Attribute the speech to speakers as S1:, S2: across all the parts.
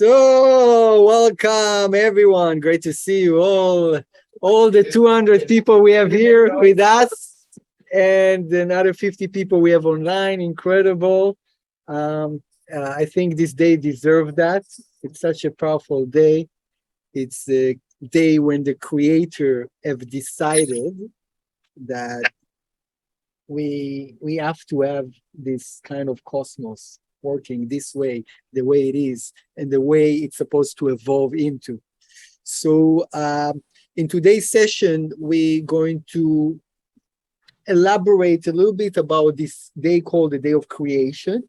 S1: So, welcome everyone. Great to see you all the 200 people we have here with us, and another 50 people we have online. Incredible. I think this day deserves that. It's such a powerful day. It's a day when the Creator have decided that we have to have this kind of cosmos working this way, the way it is, and the way it's supposed to evolve into. So in today's session, we're going to elaborate a little bit about this day called the Day of Creation.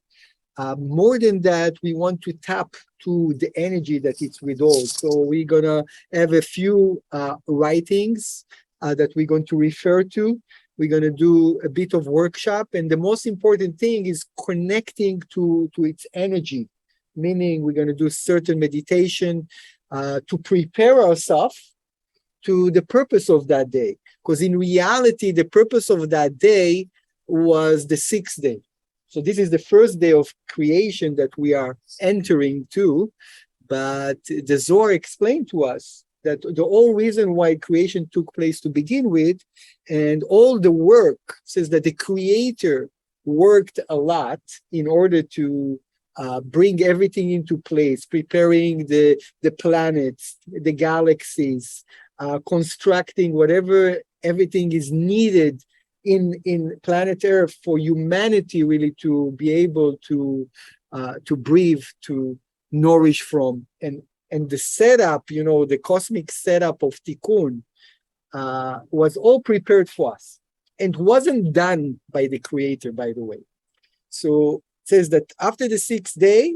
S1: More than that, we want to tap to the energy that it's with all. So we're gonna have a few writings that we're going to refer to. We're going to do a bit of workshop, and the most important thing is connecting to its energy, meaning we're going to do certain meditation to prepare ourselves to the purpose of that day. Because in reality, the purpose of that day was the sixth day. So this is the first day of creation that we are entering to, but the Zohar explained to us that the whole reason why creation took place to begin with, and all the work says that the Creator worked a lot in order to bring everything into place, preparing the planets, the galaxies, constructing whatever everything is needed in planet Earth for humanity really to be able to breathe, to nourish from, and the setup, the cosmic setup of Tikkun was all prepared for us and wasn't done by the Creator, by the way. So it says that after the sixth day,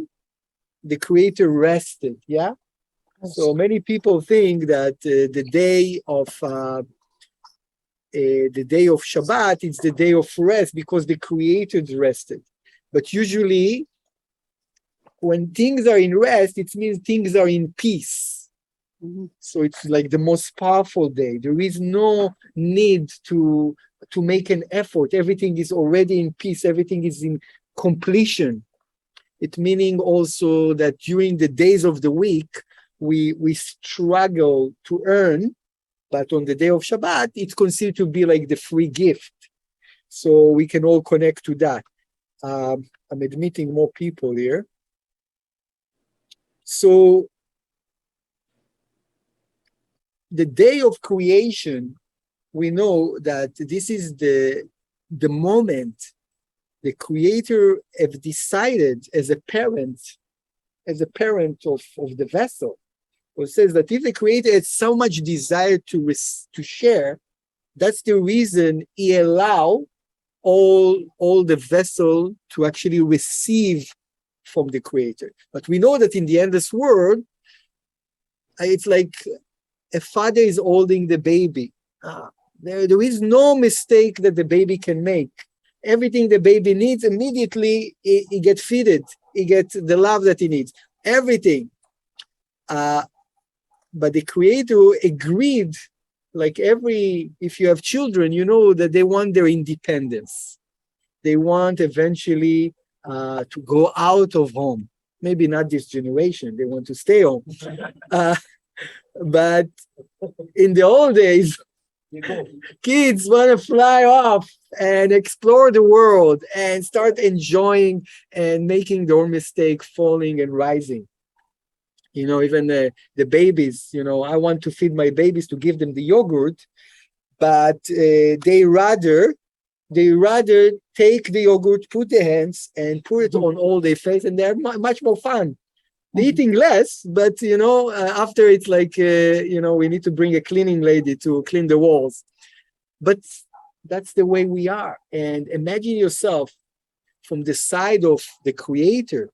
S1: the Creator rested, yeah? So many people think that the day of Shabbat, it's the day of rest because the Creator rested. But usually, when things are in rest, it means things are in peace. So it's like the most powerful day. There is no need to make an effort. Everything is already in peace. Everything is in completion. It meaning also that during the days of the week, we struggle to earn, but on the day of Shabbat, it's considered to be like the free gift. So we can all connect to that. I'm admitting more people here. So the day of creation, we know that this is the moment the Creator have decided as a parent of the vessel. It says that if the Creator had so much desire to share, that's the reason He allow all the vessel to actually receive from the Creator. But we know that in the endless world, it's like a father is holding the baby. There is no mistake that the baby can make. Everything the baby needs, immediately he gets fed. He gets the love that he needs. Everything. But the Creator agreed, like if you have children, you know that they want their independence. They want eventually to go out of home. Maybe not this generation. They want to stay home. But in the old days, kids want to fly off and explore the world and start enjoying and making their mistake, falling and rising. Even the babies, I want to feed my babies to give them the yogurt, but they rather take the yogurt, put their hands and put it on all their face, and they're much more fun. They're eating less, but after it's like we need to bring a cleaning lady to clean the walls. But that's the way we are. And imagine yourself from the side of the Creator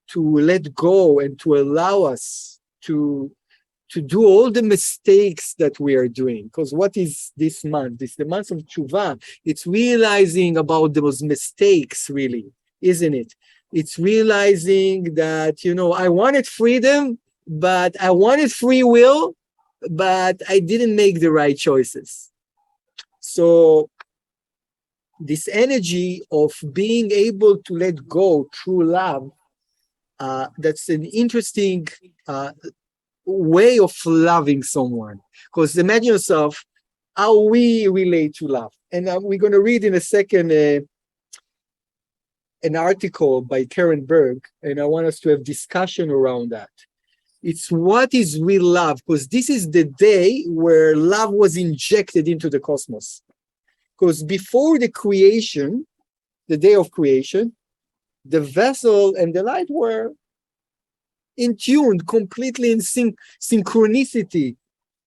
S1: to let go and to allow us to do all the mistakes that we are doing. Because what is this month? It's the month of Tshuva. It's realizing about those mistakes, really, isn't it? It's realizing that, I wanted freedom, but I wanted free will, but I didn't make the right choices. So this energy of being able to let go through love that's an interesting way of loving someone. Because imagine yourself how we relate to love. And we're going to read in a second an article by Karen Berg, and I want us to have discussion around that. It's what is real love, because this is the day where love was injected into the cosmos. Because before the creation, the day of creation, the vessel and the light were in tune, completely in synchronicity.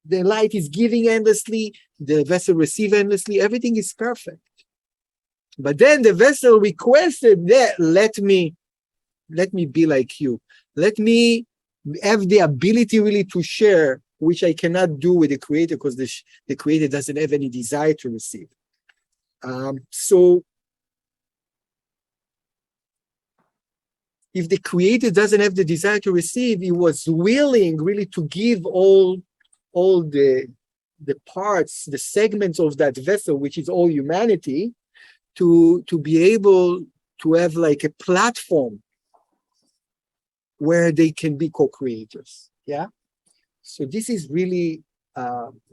S1: The light is giving endlessly, the vessel receives endlessly, everything is perfect. But then the vessel requested that let me be like you. Let me have the ability really to share, which I cannot do with the creator, because the creator doesn't have any desire to receive. So if the creator doesn't have the desire to receive, he was willing really to give all the parts, the segments of that vessel, which is all humanity, to be able to have like a platform where they can be co-creators. Yeah. So this is really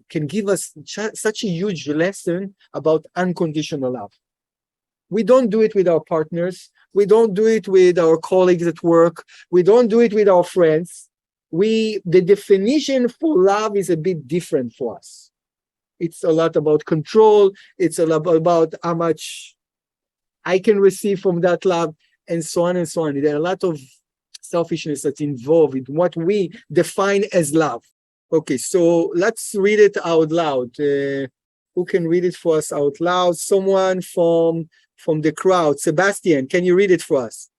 S1: can give us such a huge lesson about unconditional love. We don't do it with our partners. We don't do it with our colleagues at work. We don't do it with our friends. The definition for love is a bit different for us. It's a lot about control. It's a lot about how much I can receive from that love, and so on and so on. There are a lot of selfishness that's involved in what we define as love. Okay, so let's read it out loud. Who can read it for us out loud? Someone from the crowd. Sebastian, can you read it for us?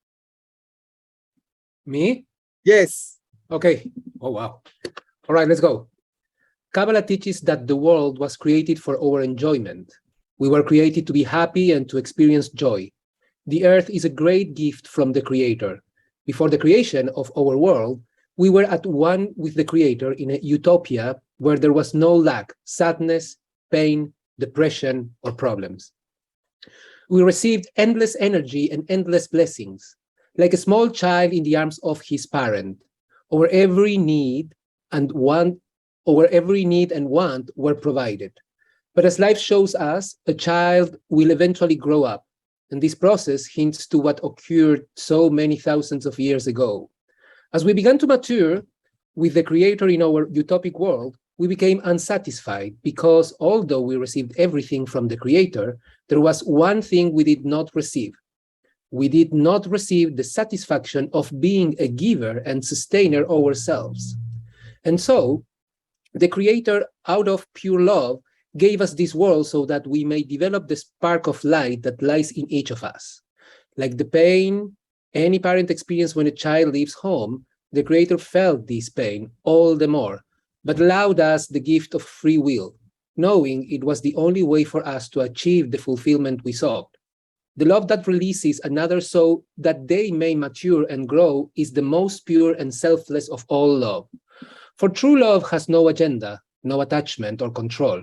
S2: Me?
S1: Yes.
S2: Okay. Oh, wow. All right, let's go. Kabbalah teaches that the world was created for our enjoyment. We were created to be happy and to experience joy. The earth is a great gift from the Creator. Before the creation of our world, we were at one with the Creator in a utopia where there was no lack, sadness, pain, depression, or problems. We received endless energy and endless blessings, like a small child in the arms of his parent. Our every need and want were provided. But as life shows us, a child will eventually grow up, and this process hints to what occurred so many thousands of years ago. As we began to mature with the Creator in our utopic world, we became unsatisfied because although we received everything from the Creator, there was one thing we did not receive. We did not receive the satisfaction of being a giver and sustainer ourselves. And so, the Creator, out of pure love, gave us this world so that we may develop the spark of light that lies in each of us. Like the pain any parent experiences when a child leaves home, the Creator felt this pain all the more, but allowed us the gift of free will, knowing it was the only way for us to achieve the fulfillment we sought. The love that releases another so that they may mature and grow is the most pure and selfless of all love. For true love has no agenda, no attachment or control.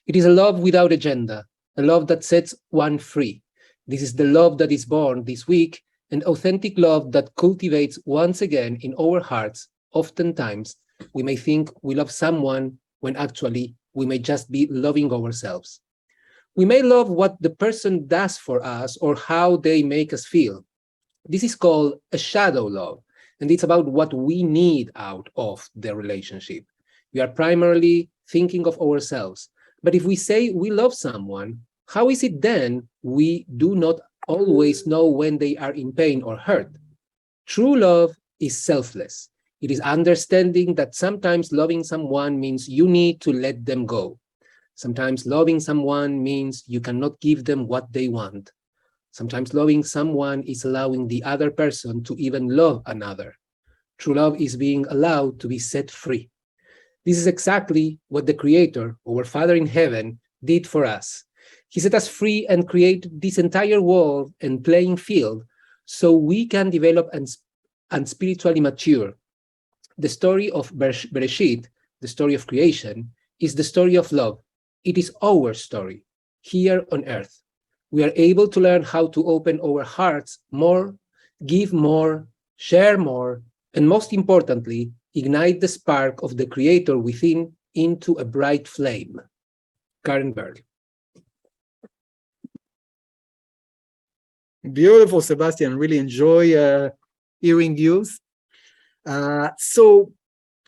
S2: It is a love without agenda, a love that sets one free. This is the love that is born this week, an authentic love that cultivates once again in our hearts. Oftentimes, we may think we love someone when actually we may just be loving ourselves. We may love what the person does for us or how they make us feel. This is called a shadow love, and it's about what we need out of the relationship. We are primarily thinking of ourselves. But if we say we love someone, how is it then we do not always know when they are in pain or hurt? True love is selfless. It is understanding that sometimes loving someone means you need to let them go. Sometimes loving someone means you cannot give them what they want. Sometimes loving someone is allowing the other person to even love another. True love is being allowed to be set free. This is exactly what the Creator, our Father in heaven, did for us. He set us free and created this entire world and playing field so we can develop and spiritually mature. The story of Bereshit, the story of creation, is the story of love. It is our story here on earth. We are able to learn how to open our hearts more, give more, share more, and most importantly, ignite the spark of the creator within into a bright flame. Karen Berg.
S1: Beautiful, Sebastian. Really enjoy hearing you. So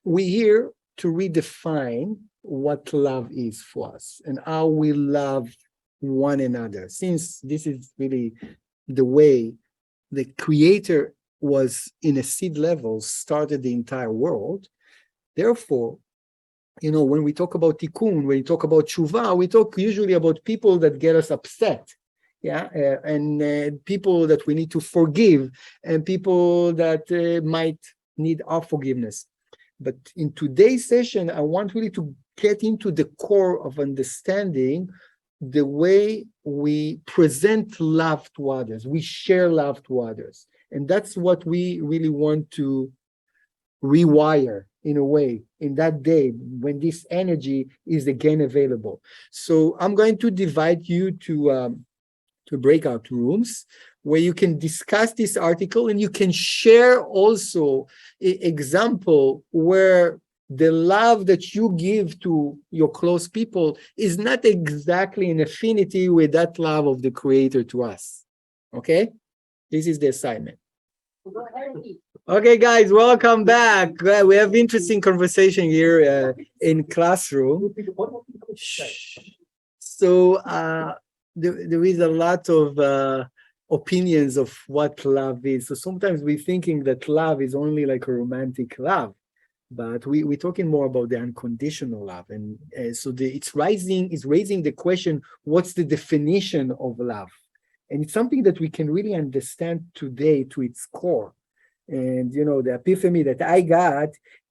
S1: we're here to redefine what love is for us and how we love one another. Since this is really the way the creator was in a seed level, started the entire world. Therefore, when we talk about tikkun, when we talk about tshuva, we talk usually about people that get us upset. And people that we need to forgive, and people that might need our forgiveness. But in today's session, I want really to get into the core of understanding the way we present love to others, we share love to others. And that's what we really want to rewire in a way in that day when this energy is again available. So I'm going to divide you to breakout rooms where you can discuss this article, and you can share also an example where the love that you give to your close people is not exactly in affinity with that love of the creator to us. Okay? This is the assignment. Okay, guys, welcome back. We have interesting conversation here in classroom. So there is a lot of opinions of what love is. So sometimes we're thinking that love is only like a romantic love, but we're talking more about the unconditional love. And so it's raising the question, what's the definition of love? And it's something that we can really understand today to its core. And, the epiphany that I got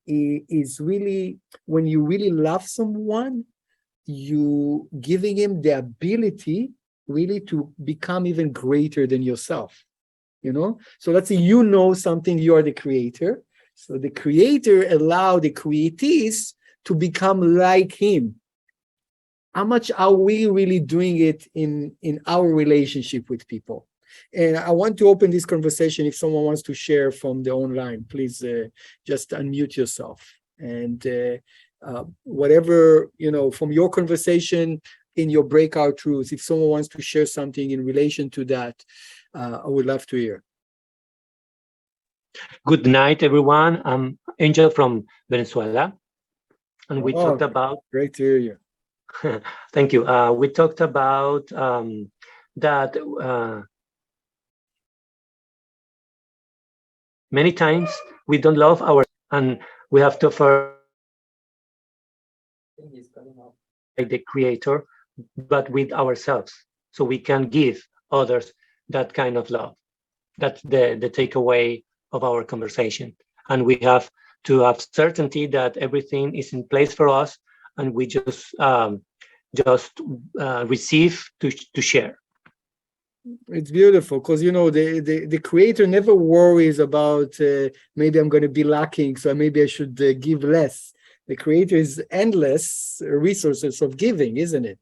S1: is really when you really love someone, you giving him the ability really to become even greater than yourself. So let's say something, you are the creator. So the creator allow the createes to become like him. How much are we really doing it in our relationship with people? And I want to open this conversation. If someone wants to share from the online, please just unmute yourself. And whatever, from your conversation in your breakout rooms, if someone wants to share something in relation to that, I would love to hear.
S3: Good night, everyone. I'm Angel from Venezuela. And we talked about...
S1: Great to hear you.
S3: Thank you. We talked about that many times we don't love and we have to offer the creator, but with ourselves, so we can give others that kind of love. That's the takeaway of our conversation. And we have to have certainty that everything is in place for us, and we just receive to share.
S1: It's beautiful because the creator never worries about maybe I'm going to be lacking, so maybe I should give less. The creator is endless resources of giving, isn't it?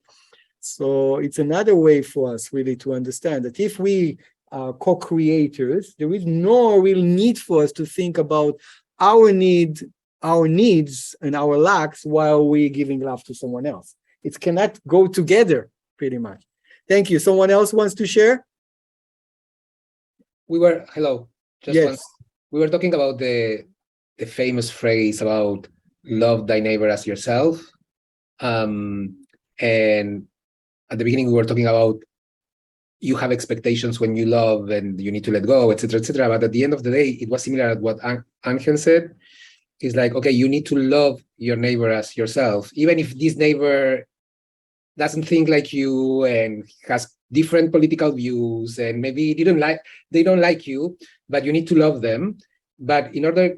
S1: So it's another way for us really to understand that if we are co-creators, there is no real need for us to think about our needs and our lacks while we're giving love to someone else. It cannot go together, pretty much. Thank you. Someone else wants to share?
S2: Hello.
S1: Yes.
S2: We were talking about the famous phrase about love thy neighbor as yourself. And at the beginning, we were talking about you have expectations when you love and you need to let go, etc., etc. But at the end of the day, it was similar to what Angel said. It's like, okay, you need to love your neighbor as yourself, even if this neighbor doesn't think like you and has different political views and maybe they don't like you, but you need to love them. But in order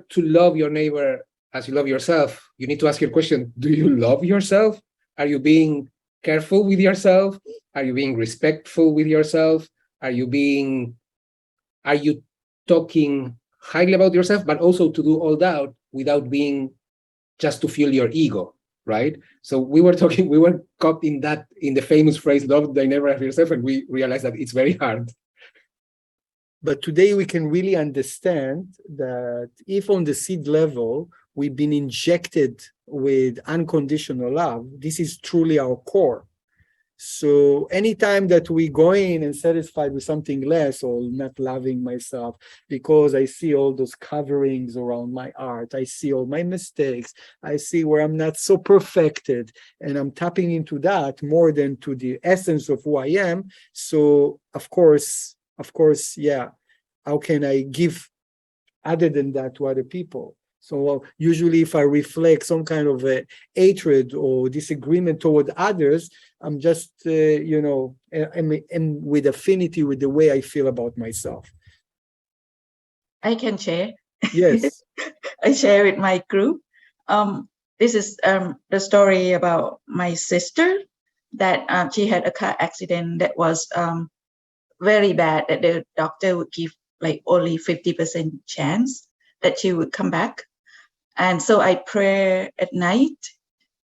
S2: to love your neighbor as you love yourself, you need to ask your question, do you love yourself? Are you being careful with yourself? Are you being respectful with yourself? Are you talking highly about yourself, but also to do all that without being just to fuel your ego, right? So we were caught in the famous phrase, love thy neighbor as yourself, and we realized that it's very hard.
S1: But today we can really understand that if on the seed level, we've been injected with unconditional love, this is truly our core. So anytime that we go in and satisfied with something less or not loving myself because I see all those coverings around my art, I see all my mistakes, I see where I'm not so perfected, and I'm tapping into that more than to the essence of who I am. So of course, yeah, how can I give other than that to other people? So usually if I reflect some kind of a hatred or disagreement toward others, I'm just, am with affinity with the way I feel about myself.
S4: I can share.
S1: Yes.
S4: I share with my group. This is the story about my sister that she had a car accident that was very bad, that the doctor would give like only 50% chance that she would come back. And so I pray at night,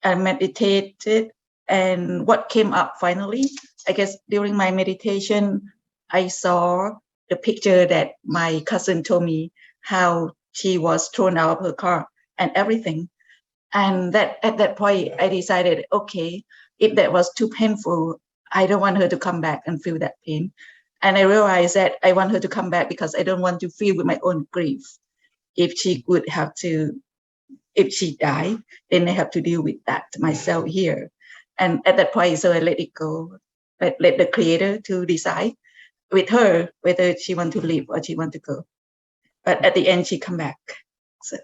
S4: I meditated, and what came up finally, I guess during my meditation, I saw the picture that my cousin told me, how she was thrown out of her car and everything. And that at that point, I decided, okay, if that was too painful, I don't want her to come back and feel that pain. And I realized that I want her to come back because I don't want to feel with my own grief. If she would have to, if she died, then I have to deal with that myself here. And at that point, so I let it go, let the creator to decide with her whether she want to leave or she want to go. But at the end, she come back. So,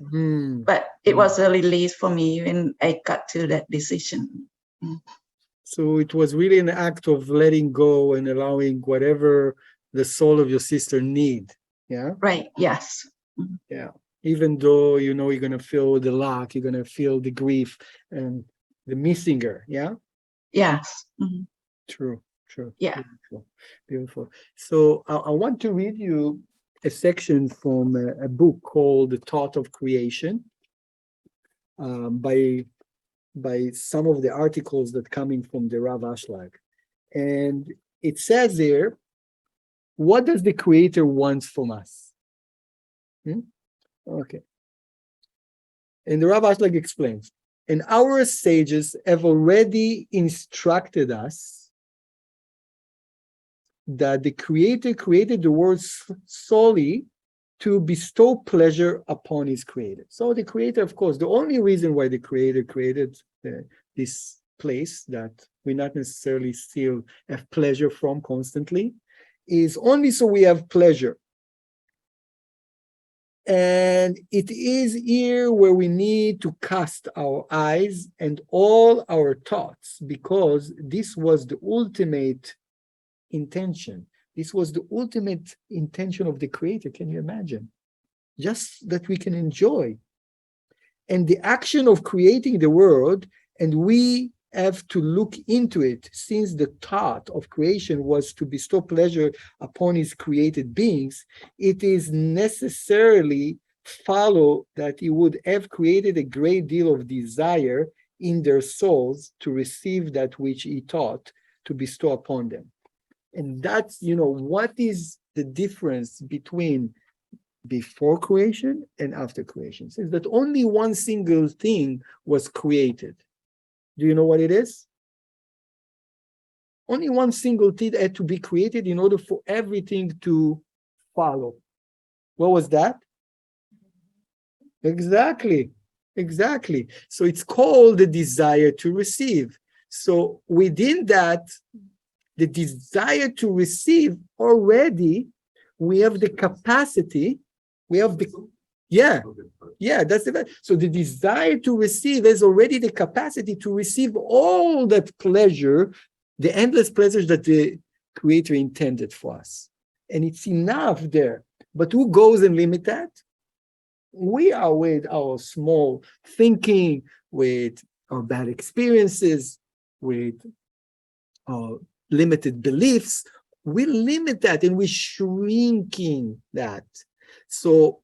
S4: but it was a release for me when I got to that decision.
S1: So it was really an act of letting go and allowing whatever the soul of your sister need. Yeah.
S4: Right. Yes.
S1: Yeah. Even though you're going to feel the lack, you're going to feel the grief and the missing her. Yeah.
S4: Yes.
S1: True.
S4: Yeah.
S1: Beautiful. So I want to read you a section from a book called The Thought of Creation, by some of the articles that coming from the Rav Ashlag. And it says there, what does the Creator want from us? Okay. And the Rav Ashlag explains, and our sages have already instructed us that the Creator created the world solely to bestow pleasure upon his creator. So the Creator, of course, the only reason why the Creator created this place that we not necessarily still have pleasure from constantly is only so we have pleasure. And it is here where we need to cast our eyes and all our thoughts, because this was the ultimate intention. This was the ultimate intention of the Creator. Can you imagine? Just that we can enjoy. And the action of creating the world, and we have to look into it, since the thought of creation was to bestow pleasure upon his created beings, it is necessarily follow that he would have created a great deal of desire in their souls to receive that which he thought to bestow upon them. And that's, what is the difference between before creation and after creation? It says that only one single thing was created. Do you know what it is? Only one single thing had to be created in order for everything to follow. What was that? Exactly. So it's called the desire to receive. So within that, the desire to receive, already we have the capacity, that's the so the desire to receive is already the capacity to receive all that pleasure, the endless pleasures that the Creator intended for us. And it's enough there. But who goes and limit that? We are, with our small thinking, with our bad experiences, with our limited beliefs. We limit that and we're shrinking that. So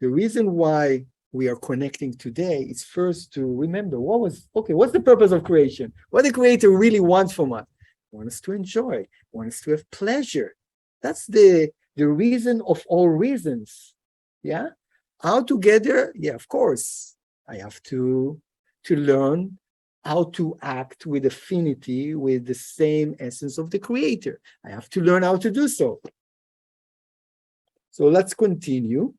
S1: the reason why we are connecting today is first to remember what's the purpose of creation? What the Creator really wants from us? He wants us to enjoy, he wants us to have pleasure. That's the the reason of all reasons. Yeah. How together? Yeah, of course. I have to learn how to act with affinity with the same essence of the creator. I have to learn how to do so. So let's continue.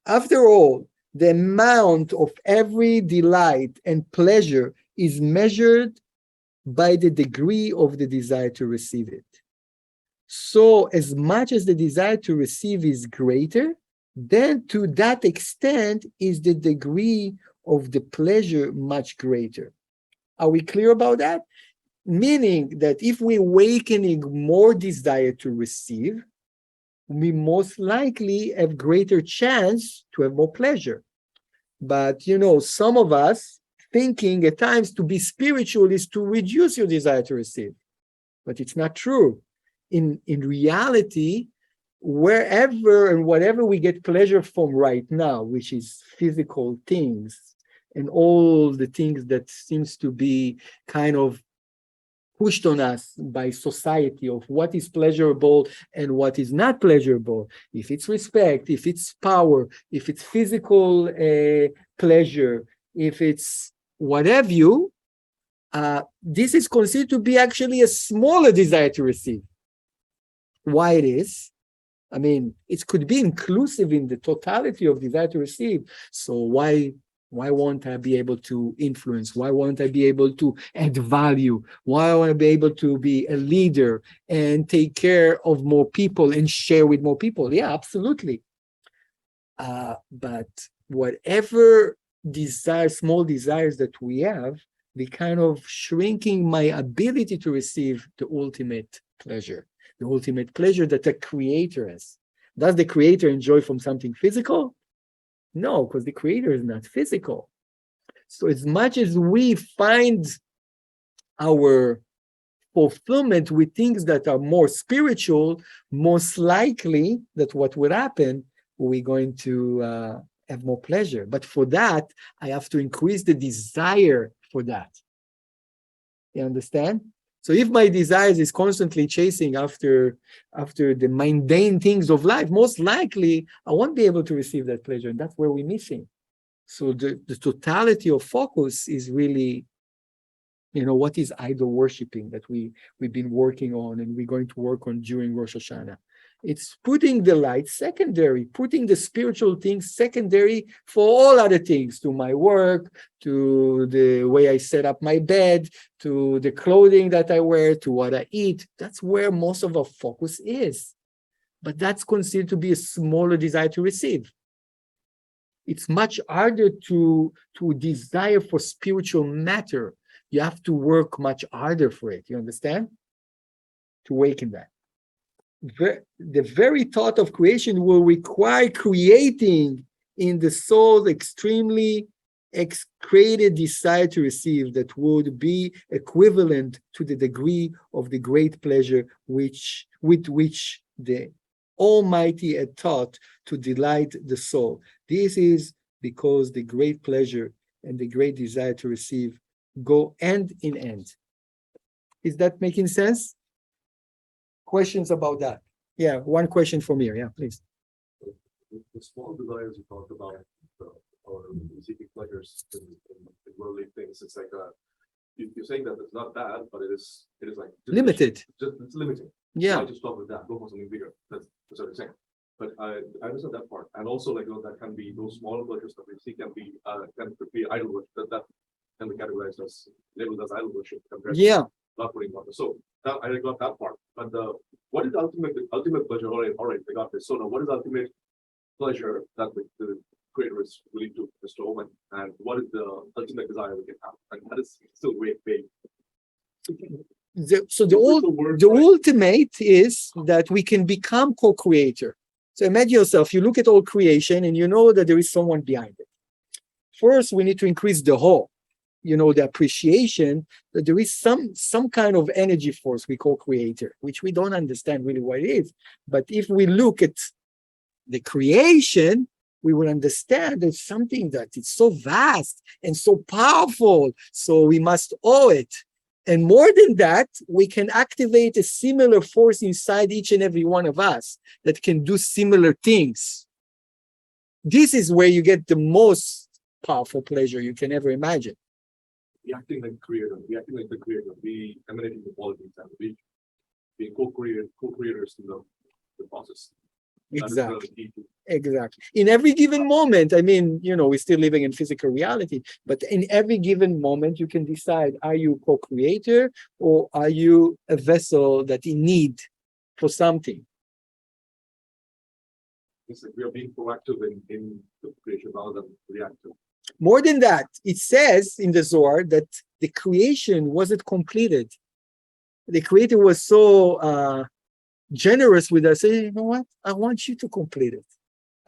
S1: After all, the amount of every delight and pleasure is measured by the degree of the desire to receive it. So as much as the desire to receive is greater, then to that extent is the degree of the pleasure much greater. Are we clear about that? Meaning that if we're awakening more desire to receive, we most likely have greater chance to have more pleasure. But, some of us thinking at times to be spiritual is to reduce your desire to receive. But it's not true. In reality, wherever and whatever we get pleasure from right now, which is physical things and all the things that seems to be kind of pushed on us by society of what is pleasurable and what is not pleasurable. If it's respect, if it's power, if it's physical pleasure, if it's what have you, this is considered to be actually a smaller desire to receive. Why it is? I mean, it could be inclusive in the totality of desire to receive. So why won't I be able to influence? Why won't I be able to add value? Why won't I be able to be a leader and take care of more people and share with more people? Yeah, absolutely. But whatever small desires that we have, they kind of shrinking my ability to receive the ultimate pleasure that the creator has. Does the creator enjoy from something physical? No, because the creator is not physical. So as much as we find our fulfillment with things that are more spiritual, most likely that what would happen, we're going to have more pleasure. But for that, I have to increase the desire for that. You understand? So if my desires is constantly chasing after the mundane things of life, most likely I won't be able to receive that pleasure, and that's where we're missing. So the totality of focus is really, what is idol worshiping that we've been working on and we're going to work on during Rosh Hashanah. It's putting the light secondary, putting the spiritual things secondary for all other things, to my work, to the way I set up my bed, to the clothing that I wear, to what I eat. That's where most of our focus is. But that's considered to be a smaller desire to receive. It's much harder to desire for spiritual matter. You have to work much harder for it. You understand? To awaken that. The very thought of creation will require creating in the soul extremely created desire to receive that would be equivalent to the degree of the great pleasure with which the Almighty had taught to delight the soul. This is because the great pleasure and the great desire to receive go hand in hand. Is that making sense? Questions about that? Yeah, one question from here. Yeah, please.
S5: The small desires you talked about, or seeking pleasures in worldly things, it's like you're saying that it's not bad, but it is like
S1: Limited.
S5: It's limiting.
S1: Yeah.
S5: I just stop with that. Go for something bigger. That's what I'm saying. But I understand that part, and also like that can be those smaller pleasures that we see can be idol worship. That can be categorized as labeled as idol worship compared to not putting God. So that, I got that part. But what is the ultimate pleasure? All right, I got this. So now, what is the ultimate pleasure that the creator is willing to bestow, and what is the ultimate desire we can have? And that is still way vague.
S1: The ultimate is that we can become co-creator. So imagine yourself, you look at all creation and you know that there is someone behind it. First, we need to increase the whole, the appreciation that there is some kind of energy force we call creator, which we don't understand really what it is. But if we look at the creation, we will understand that something that is so vast and so powerful, so we must owe it. And more than that, we can activate a similar force inside each and every one of us that can do similar things. This is where you get the most powerful pleasure you can ever imagine.
S5: We acting like creator, we acting like the creator, we emanating the qualities and we being co-creators in the process.
S1: Exactly. Exactly. In every given moment, I mean, we're still living in physical reality, but in every given moment, you can decide, are you co-creator or are you a vessel that in need for something?
S5: It's like we are being proactive in the creation rather than reactive.
S1: More than that, it says in the Zohar that the creation wasn't completed. The creator was so generous with us, saying, you know what? I want you to complete it.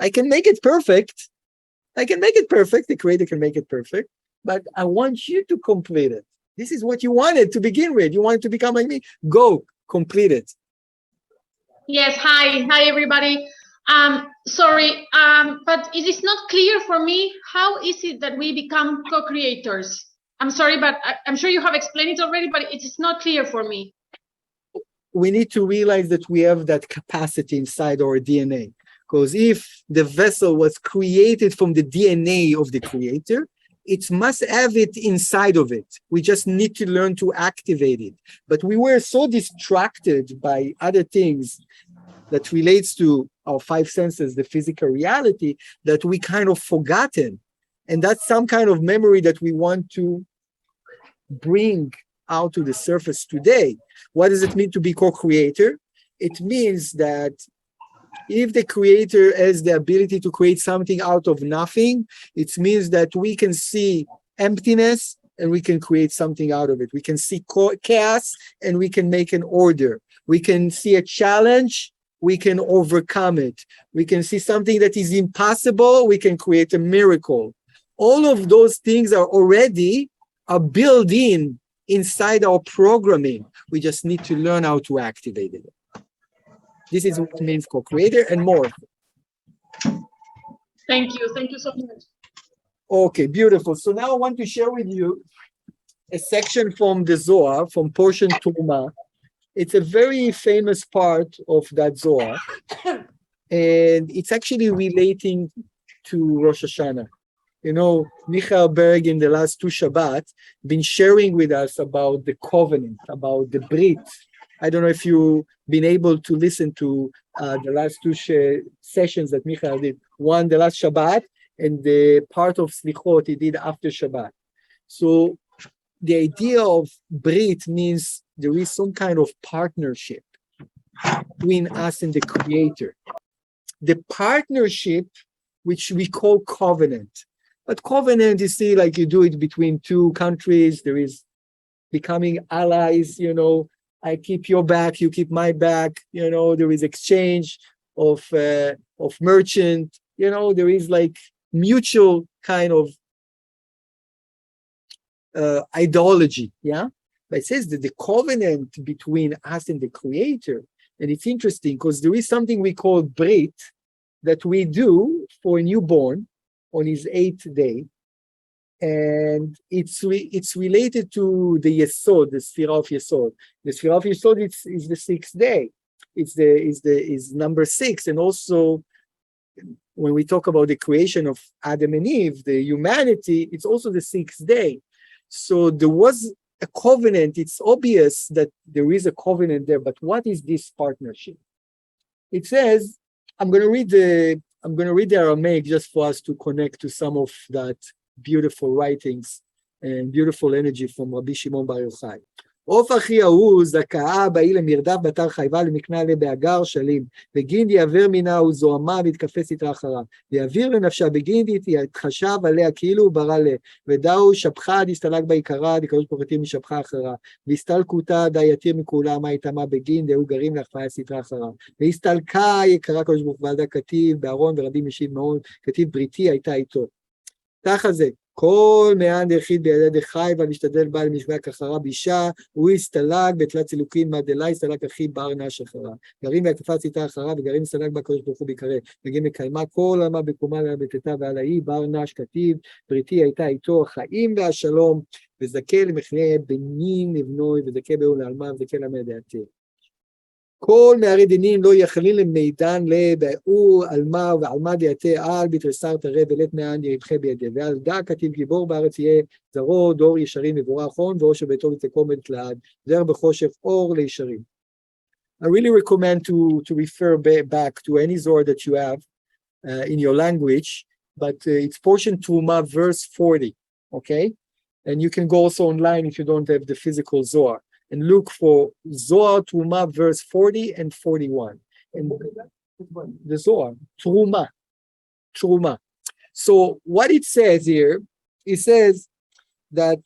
S1: I can make it perfect. The creator can make it perfect, but I want you to complete it. This is what you wanted to begin with. You wanted to become like me. Go, complete it.
S6: Yes, hi everybody. Sorry, but it is not clear for me, how is it that we become co-creators? I'm sorry, but I'm sure you have explained it already, but it is not clear for me.
S1: We need to realize that we have that capacity inside our DNA. Because if the vessel was created from the DNA of the creator, it must have it inside of it. We just need to learn to activate it. But we were so distracted by other things that relates to our five senses, the physical reality, that we kind of forgotten. And that's some kind of memory that we want to bring out to the surface today. What does it mean to be co-creator? It means that if the creator has the ability to create something out of nothing, it means that we can see emptiness and we can create something out of it. We can see chaos and we can make an order. We can see a challenge, we can overcome it. We can see something that is impossible, we can create a miracle. All of those things are built inside our programming. We just need to learn how to activate it. This is what it means co-creator and more.
S6: Thank you so much.
S1: Okay, beautiful. So now I want to share with you a section from the Zohar, from portion Turma. It's a very famous part of that Zohar. And it's actually relating to Rosh Hashanah. Michael Berg in the last two Shabbat been sharing with us about the covenant, about the Brit. I don't know if you've been able to listen to the last two sessions that Michael did. One, the last Shabbat, and the part of Slichot he did after Shabbat. So the idea of Brit means there is some kind of partnership between us and the Creator. The partnership, which we call covenant. But covenant, you see, like you do it between two countries. There is becoming allies, I keep your back, you keep my back, there is exchange of merchant, there is like mutual kind of ideology, yeah? But it says that the covenant between us and the Creator, and it's interesting because there is something we call Brit that we do for a newborn on his 8th day. And it's related to the Yesod, the Sphira of Yesod. The Sphira of Yesod is the 6th day. Is number 6. And also, when we talk about the creation of Adam and Eve, the humanity, it's also the 6th day. So there was a covenant. It's obvious that there is a covenant there. But what is this partnership? It says, I'm going to read the Aramaic just for us to connect to some of that beautiful writings and beautiful energy from Rabbi Shimon Bar Yochai. עוף אחי ההוא זכאה באי למרדף בתר חייבה למקנה לבאגר שלים בגין יעבר מינה וזוהמה והתקפה סתרה אחריו ויעביר לנפשה בגין יתחשב עליה כאילו הוא ברא לה ודאו שפחה דסתלק בעיקרה דקדוש פרטים משפחה אחרה והסתלקותה די יתיר מכולה מה יתמה בגין דהו גרים להחפיה סתרה אחריו והסתלקה יקרה קדוש ברוך ועדה כתיב בארון ורבים משיב מאוד כתיב בריתי הייתה איתו ככה זה כל מען דחיד בידי דחי והמשתדל בעל משבק אחרה בישה הוא הסתלק בתלת צילוקים מדלה הסתלק אחי בר נש אחרה גרים והקפה ציתה אחרה וגרים הסתלק בקדוש ברוך הוא ביקרא מגיעים מקיימה כל עלמה בקומה לה בתתה ועל האי בר נש כתיב בריתי הייתה איתו החיים והשלום וזכה למכנה בנין לבנוי, וזכה באו לעלמה, וזכה לעמד דעתה. כל נערי דינים לא יכלין למידן לבאו עלמה ועלמה דעתה על בתרסר תראה ולית מען ירבחה בידי. ועל דע כתיב גיבור בארץ יהיה זרעו דור ישרים מבורך הון, ועושר ביתו ותקום לעד, זר בחושך אור לישרים. I really recommend to refer back to any Zohar that you have in your language, but it's portion Truma, verse 40, okay? And you can go also online if you don't have the physical Zohar, and look for Zohar Truma, verse 40 and 41. And the Zohar, Truma. So what it says here, it says that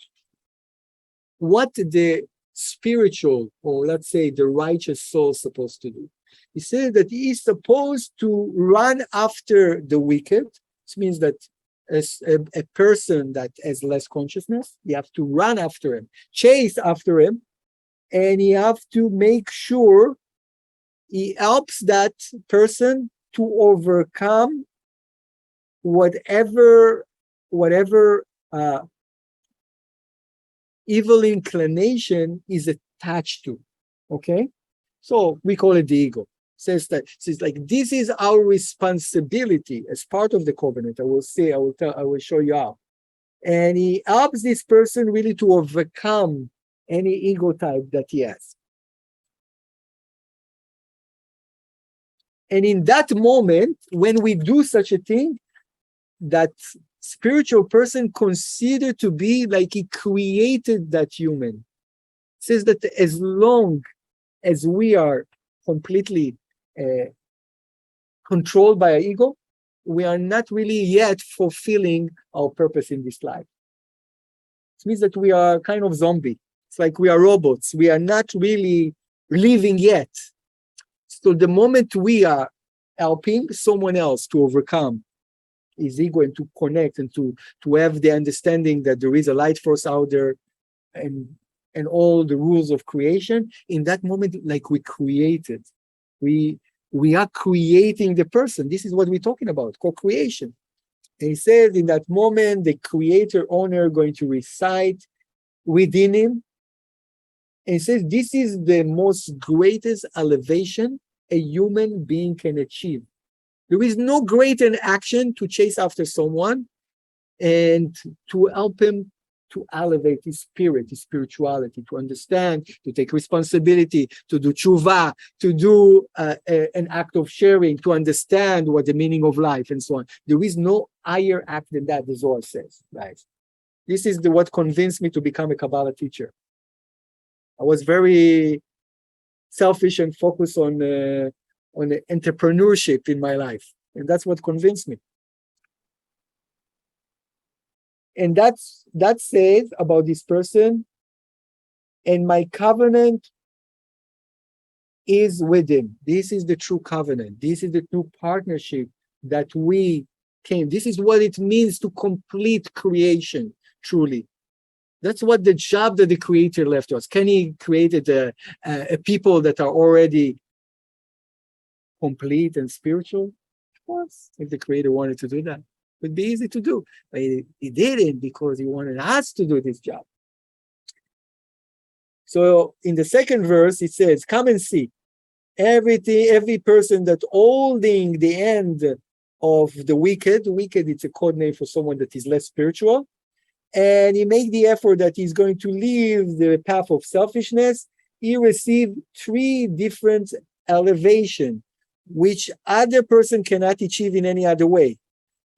S1: what the spiritual, or let's say the righteous soul, is supposed to do. He says that he is supposed to run after the wicked. This means that as a person that has less consciousness, you have to run after him, chase after him, and you have to make sure he helps that person to overcome whatever evil inclination is attached to. Okay, so we call it the ego. Says like this is our responsibility as part of the covenant. I will show you how. And he helps this person really to overcome any ego type that he has. And in that moment, when we do such a thing, that spiritual person considered to be like he created that human. It says that as long as we are completely controlled by our ego, we are not really yet fulfilling our purpose in this life. It means that we are kind of zombie. It's like we are robots. We are not really living yet. So the moment we are helping someone else to overcome his ego and to connect and to have the understanding that there is a light force out there and all the rules of creation, in that moment, like we created, we are creating the person. This is what we're talking about, co-creation. And he says in that moment, the creator owner going to recite within him. And he says this is the most greatest elevation a human being can achieve. There is no greater action to chase after someone and to help him to elevate his spirit, his spirituality, to understand, to take responsibility, to do tshuva, to do an act of sharing, to understand what the meaning of life and so on. There is no higher act than that, the Zohar says, guys. This is what convinced me to become a Kabbalah teacher. I was very selfish and focused on entrepreneurship in my life. And that's what convinced me. And that says about this person, and my covenant is with him. This is the true covenant. This is the true partnership that we came. This is what it means to complete creation, truly. That's what the job that the Creator left us. Can he created a people that are already complete and spiritual? Of course, if the Creator wanted to do that. It would be easy to do. But he didn't, because he wanted us to do this job. So in the second verse, it says, come and see. Every person that holding the end of the wicked, it's a code name for someone that is less spiritual, and he make the effort that he's going to leave the path of selfishness, he received 3 different elevation, which other person cannot achieve in any other way.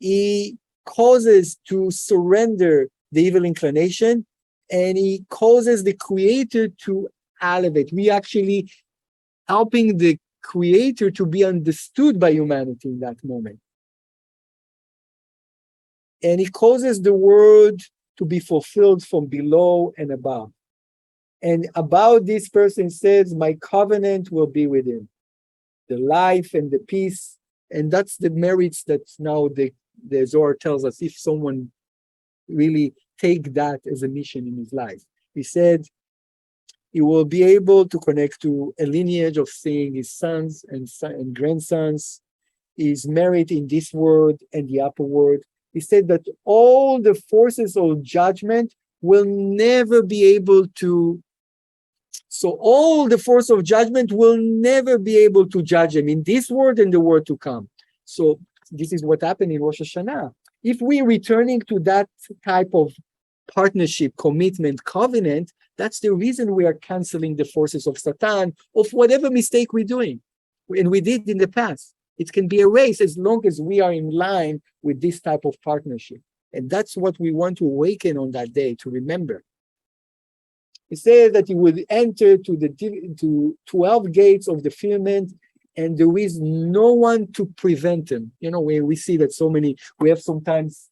S1: He causes to surrender the evil inclination, and he causes the Creator to elevate. We actually helping the Creator to be understood by humanity in that moment. And he causes the word to be fulfilled from below and above. And about this person says, my covenant will be with him. The life and the peace. And that's the merits that now the Zohar tells us, if someone really take that as a mission in his life. He said he will be able to connect to a lineage of seeing his sons and grandsons, his merit in this world and the upper world. He said that all the forces of judgment will never be able to, so all the force of judgment will never be able to judge them in this world and the world to come. So this is what happened in Rosh Hashanah. If we're returning to that type of partnership, commitment, covenant, that's the reason we are canceling the forces of Satan, of whatever mistake we're doing. And we did in the past. It can be erased as long as we are in line with this type of partnership. And that's what we want to awaken on that day, to remember. He said that he would enter to 12 gates of the firmament, and there is no one to prevent him. You know, we see that we have sometimes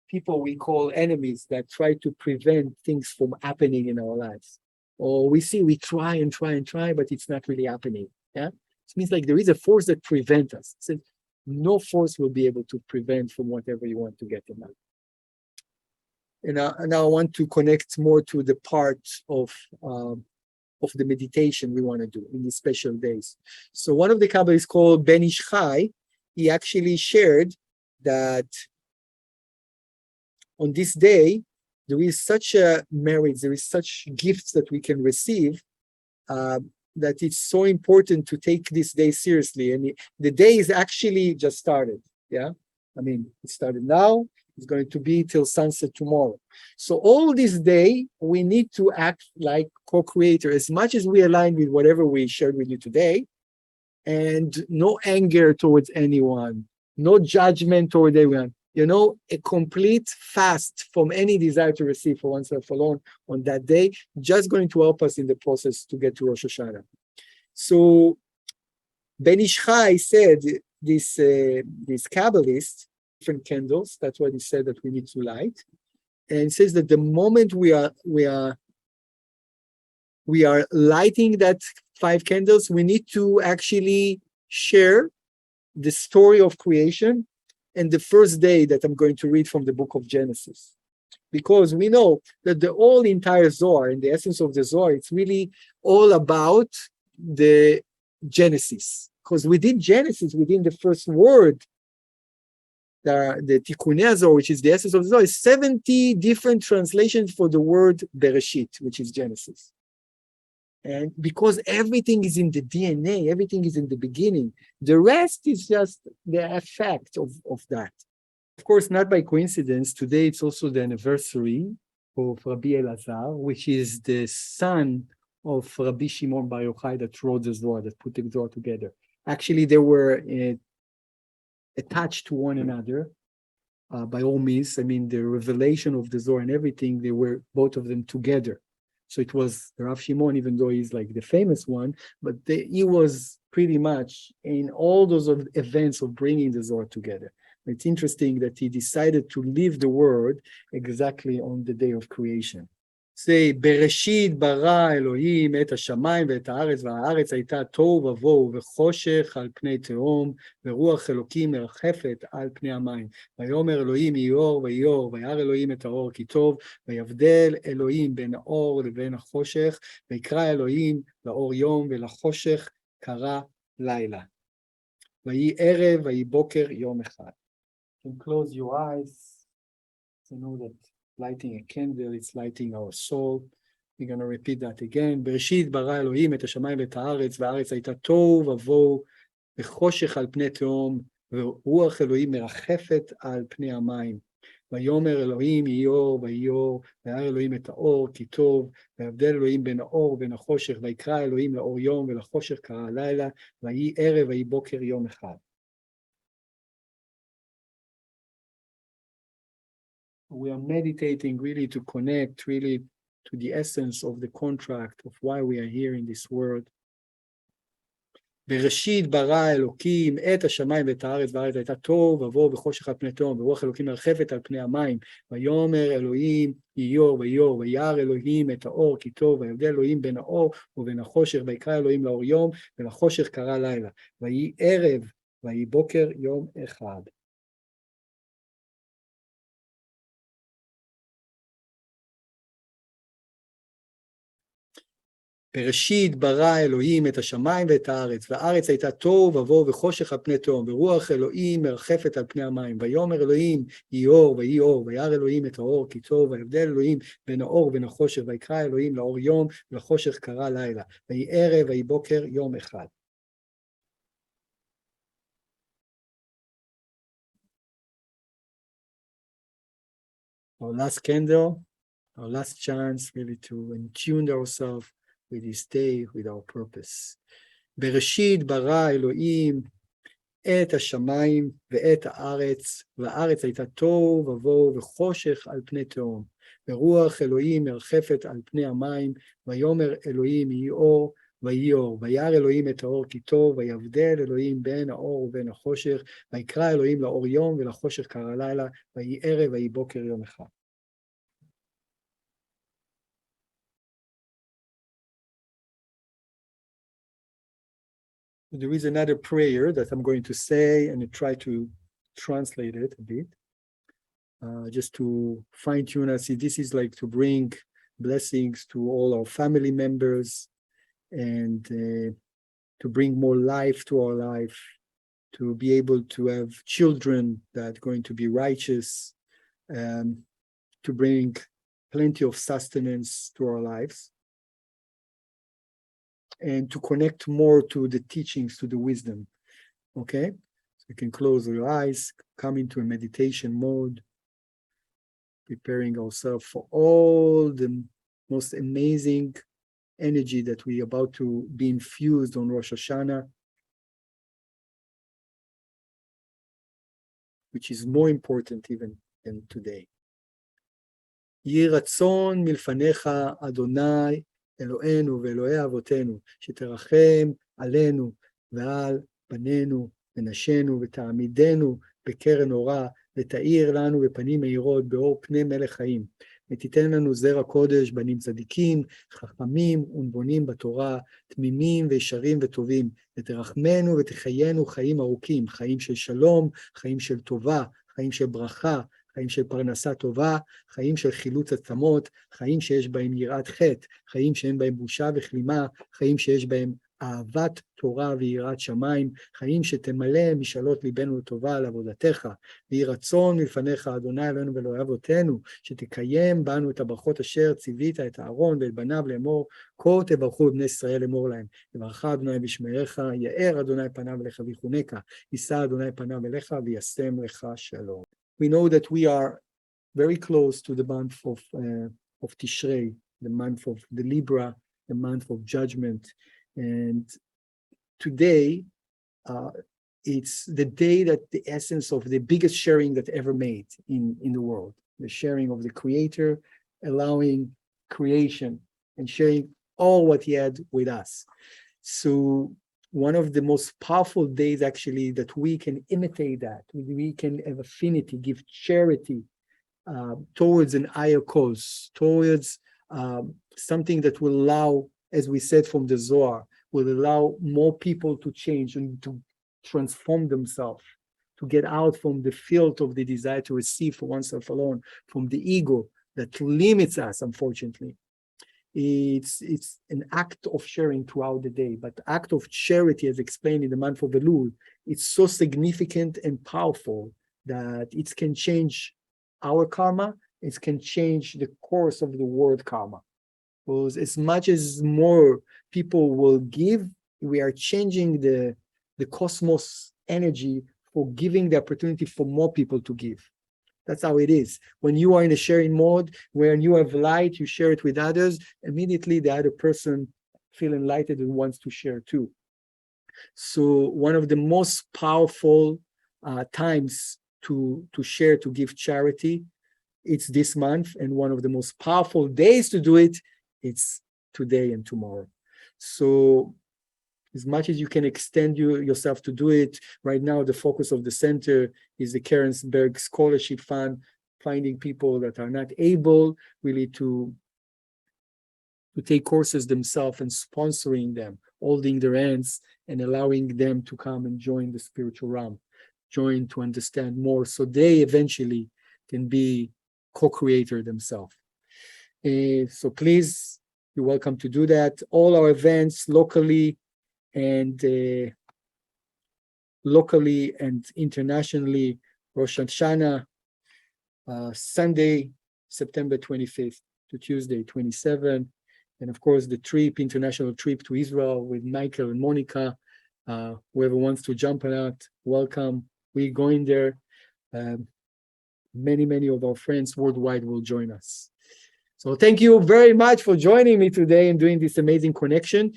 S1: people we call enemies that try to prevent things from happening in our lives. Or we try and try, but it's not really happening. Yeah, it means like there is a force that prevents us. So no force will be able to prevent from whatever you want to get in life. And now I want to connect more to the part of the meditation we want to do in these special days. So one of the Kabbalists called Ben Ish Chai, he actually shared that on this day, there is such a merit, there is such gifts that we can receive, that it's so important to take this day seriously. And the day is actually just started. Yeah, I mean, it started now. It's going to be till sunset tomorrow. So all this day, we need to act like co-creator as much as we align with whatever we shared with you today, and no anger towards anyone, no judgment toward anyone. You know, a complete fast from any desire to receive for oneself alone on that day, just going to help us in the process to get to Rosh Hashanah. So Ben Ish Chai said, this Kabbalist, different candles, that's what he said that we need to light. And says that the moment we are lighting that 5 candles, we need to actually share the story of creation and the first day that I'm going to read from the book of Genesis. Because we know that the whole entire Zohar and the essence of the Zohar, it's really all about the Genesis. Because within Genesis, within the first word, the Tikkunei Zohar, which is the essence of the Zohar, is 70 different translations for the word Bereshit, which is Genesis. And because everything is in the DNA, everything is in the beginning, the rest is just the effect of that. Of course, not by coincidence, today it's also the anniversary of Rabbi Elazar, which is the son of Rabbi Shimon Bar Yochai that wrote the Zohar, that put the Zohar together. Actually, they were attached to one another by all means. I mean, the revelation of the Zohar and everything, they were both of them together. So it was Rav Shimon, even though he's like the famous one, but he was pretty much in all those events of bringing the Zohar together. It's interesting that he decided to leave the world exactly on the day of creation. Say, Bereshit bara Elohim et hashamayim ve'et haaretz, והארץ הייתה תוהו ובוהו וחושך על פני תהום, ורוח אלוקים מרחפת על פני המים. ויאמר אלוהים יהי אור ויהי אור, וירא אלוהים את האור כי טוב, ויבדל אלוהים בין האור לבין החושך, ויקרא אלוהים לאור יום ולחושך קרא לילה. ויהי ערב ויהי בוקר יום אחד. You can close your eyes to know that lighting a candle, it's lighting our soul. We're going to repeat that again. בראשית ברא אלוהים את השמיים ואת הארץ, והארץ הייתה תוהו ובוהו, וחושך על פני תהום, ורוח אלוהים מרחפת על פני המים. ויאמר אלוהים יהי אור ויהי אור, וירא אלוהים את האור כי טוב, ויבדל אלוהים בין האור ובין החושך, ויקרא אלוהים לאור יום ולחושך קרא לילה, ויהי ערב ויהי בוקר יום אחד. We are meditating really to connect really to the essence of the contract of why we are here in this world. בראשית ברא אלוקים את השמיים ואת הארץ, והארץ הייתה תוהו ובוהו וחושך על פני תהום, ורוח אלוקים מרחפת על פני המים. ויאמר אלוהים יהי אור ויהי אור, וירא אלוהים את האור כי טוב, ויבדל אלוהים בין האור ובין החושך, ויקרא אלוהים לאור יום ולחושך קרא לילה. ויהי ערב ויהי בוקר יום אחד. בראשית ברא אלוהים את השמיים ואת הארץ, והארץ הייתה תוהו ובוהו וחושך על פני תהום, ורוח אלוהים מרחפת על פני המים. ויאמר אלוהים יהי אור ויהי אור, וירא אלוהים את האור כי טוב, ויבדל אלוהים בין האור ובין החושך, ויקרא אלוהים לאור יום ולחושך קרא לילה, ויהי ערב ויהי בוקר יום אחד. Our last candle, our last chance really to attune ourselves with this day, with our purpose. בראשית ברא אלוהים את השמיים ואת הארץ, והארץ הייתה תוהו ובוהו וחושך על פני תהום, ורוח אלוהים מרחפת על פני המים, ויאמר אלוהים יהי אור ויהי אור, וירא אלוהים את האור כי טוב, ויבדל אלוהים בין האור ובין החושך, ויקרא אלוהים לאור יום ולחושך קרא לילה, ויהי ערב ויהי בוקר יום אחד. There is another prayer that I'm going to say and try to translate it a bit, just to fine-tune us. See, this is like to bring blessings to all our family members and to bring more life to our life, to be able to have children that are going to be righteous, to bring plenty of sustenance to our lives, and to connect more to the teachings, to the wisdom, okay? So you can close your eyes, come into a meditation mode, preparing ourselves for all the most amazing energy that we are about to be infused on Rosh Hashanah, which is more important even than today. יהי רצון מלפניך, אדוני, אלוהינו ואלוהי אבותינו, שתרחם עלינו ועל בנינו ונשינו, ותעמידנו בקרן אורה, ותאיר לנו בפנים מאירות באור פני מלך חיים. ותיתן לנו זרע קודש, בנים צדיקים, חכמים ונבונים בתורה, תמימים וישרים וטובים, ותרחמנו ותחיינו חיים ארוכים, חיים של שלום, חיים של טובה, חיים של ברכה, חיים של פרנסה טובה, חיים של חילוץ עצמות, חיים שיש בהם יראת חטא, חיים שאין בהם בושה וכלימה, חיים שיש בהם אהבת תורה ויראת שמיים, חיים שתמלא משאלות ליבנו לטובה על עבודתך, ויהי רצון מלפניך, אדוני אלוהינו ואלוהי אבותינו, שתקיים בנו את הברכות אשר ציווית את אהרון ואת בניו לאמור, כה תברכו בני ישראל לאמור להם, יברכך אדוני בשמריך, יאר אדוני פניו אליך ויחונקה, יישא אדוני פניו אליך וישם לך שלום. We know that we are very close to the month of Tishrei, the month of the Libra, the month of judgment. And today, it's the day that the essence of the biggest sharing that ever made in the world, the sharing of the Creator, allowing creation and sharing all what He had with us. So one of the most powerful days actually that we can imitate that, we can have affinity, give charity towards an higher cause, towards something that will allow, as we said from the Zohar, will allow more people to change and to transform themselves, to get out from the field of the desire to receive for oneself alone, from the ego that limits us, unfortunately. It's an act of sharing throughout the day, but the act of charity, as explained in the month of Elul, it's so significant and powerful that it can change our karma, it can change the course of the world karma. Because as much as more people will give, we are changing the cosmos energy for giving the opportunity for more people to give. That's how it is. When you are in a sharing mode, when you have light, you share it with others, immediately the other person feels enlightened and wants to share too. So one of the most powerful times to share, to give charity, it's this month. And one of the most powerful days to do it, it's today and tomorrow. So as much as you can extend yourself to do it, right now the focus of the center is the Berg Scholarship Fund, finding people that are not able really to take courses themselves and sponsoring them, holding their hands and allowing them to come and join the spiritual realm, join to understand more, so they eventually can be co-creator themselves. So please you're welcome to do that. All our events locally and internationally, Rosh Hashanah, Sunday, September 25th to Tuesday, 27th. And of course, the international trip to Israel with Michael and Monica. Whoever wants to jump on that, welcome. We're going there. Many of our friends worldwide will join us. So thank you very much for joining me today and doing this amazing connection.